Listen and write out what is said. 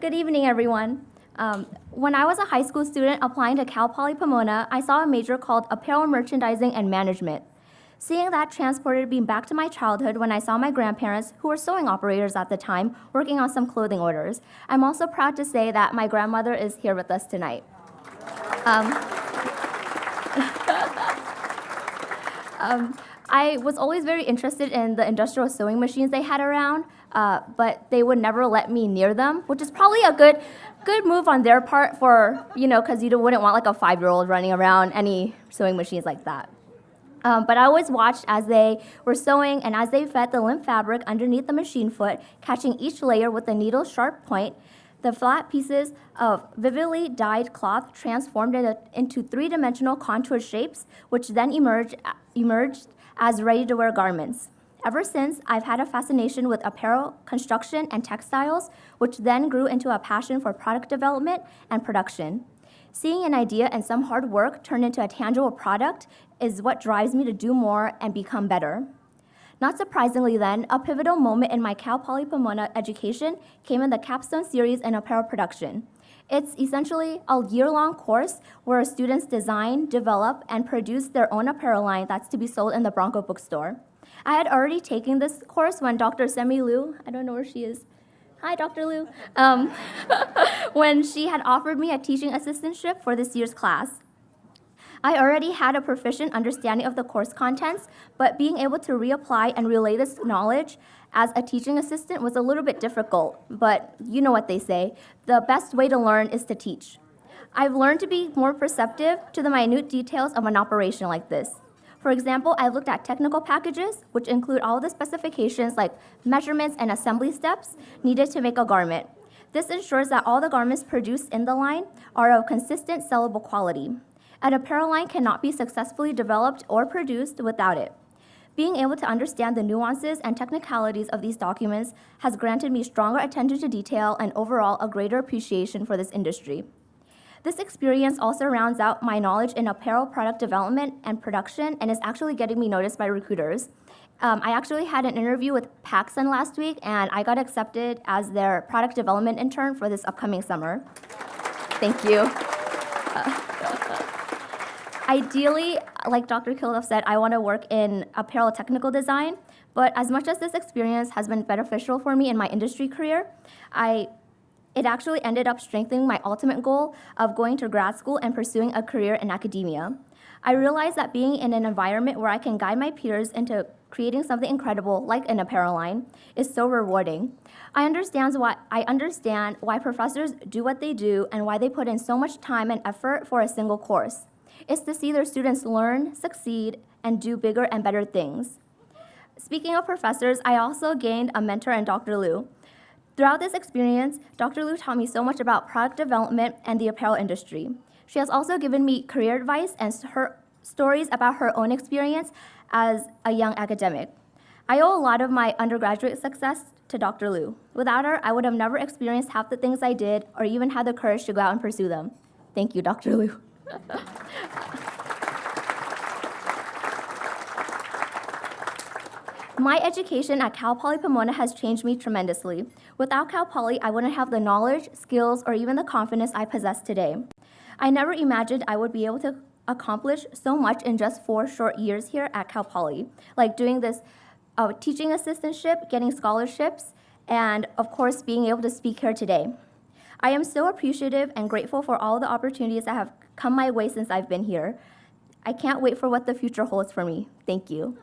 Good evening, everyone. When I was a high school student applying to Cal Poly Pomona, I saw a major called Apparel Merchandising and Management. Seeing that transported me back to my childhood when I saw my grandparents, who were sewing operators at the time, working on some clothing orders. I'm also proud to say that my grandmother is here with us tonight. I was always very interested in the industrial sewing machines they had around, but they would never let me near them, which is probably a good move on their part for, because you wouldn't want like a 5-year-old running around any sewing machines like that. But I always watched as they were sewing and as they fed the limp fabric underneath the machine foot, catching each layer with a needle-sharp point. The flat pieces of vividly dyed cloth transformed into three-dimensional contoured shapes, which then emerged as ready-to-wear garments. Ever since, I've had a fascination with apparel, construction, and textiles, which then grew into a passion for product development and production. Seeing an idea and some hard work turn into a tangible product is what drives me to do more and become better. Not surprisingly then, a pivotal moment in my Cal Poly Pomona education came in the capstone series in apparel production. It's essentially a year-long course where students design, develop, and produce their own apparel line that's to be sold in the Bronco Bookstore. I had already taken this course when Dr. Semi Liu, I don't know where she is. Hi, Dr. Liu. When she had offered me a teaching assistantship for this year's class. I already had a proficient understanding of the course contents, but being able to reapply and relay this knowledge as a teaching assistant was a little bit difficult, but you know what they say, the best way to learn is to teach. I've learned to be more perceptive to the minute details of an operation like this. For example, I've looked at technical packages, which include all the specifications like measurements and assembly steps needed to make a garment. This ensures that all the garments produced in the line are of consistent sellable quality. An apparel line cannot be successfully developed or produced without it. Being able to understand the nuances and technicalities of these documents has granted me stronger attention to detail and overall a greater appreciation for this industry. This experience also rounds out my knowledge in apparel product development and production and is actually getting me noticed by recruiters. I actually had an interview with PacSun last week and I got accepted as their product development intern for this upcoming summer. Thank you. Ideally, like Dr. Kilduff said, I want to work in apparel technical design, but as much as this experience has been beneficial for me in my industry career, it actually ended up strengthening my ultimate goal of going to grad school and pursuing a career in academia. I realized that being in an environment where I can guide my peers into creating something incredible, like an apparel line, is so rewarding. I understand why professors do what they do and why they put in so much time and effort for a single course. It's to see their students learn, succeed, and do bigger and better things. Speaking of professors, I also gained a mentor in Dr. Liu. Throughout this experience, Dr. Liu taught me so much about product development and the apparel industry. She has also given me career advice and her stories about her own experience as a young academic. I owe a lot of my undergraduate success to Dr. Liu. Without her, I would have never experienced half the things I did or even had the courage to go out and pursue them. Thank you, Dr. Liu. My education at Cal Poly Pomona has changed me tremendously. Without Cal Poly, I wouldn't have the knowledge, skills, or even the confidence I possess today. I never imagined I would be able to accomplish so much in just 4 short years here at Cal Poly, like doing this teaching assistantship, getting scholarships, and of course, being able to speak here today. I am so appreciative and grateful for all the opportunities that have come my way since I've been here. I can't wait for what the future holds for me. Thank you.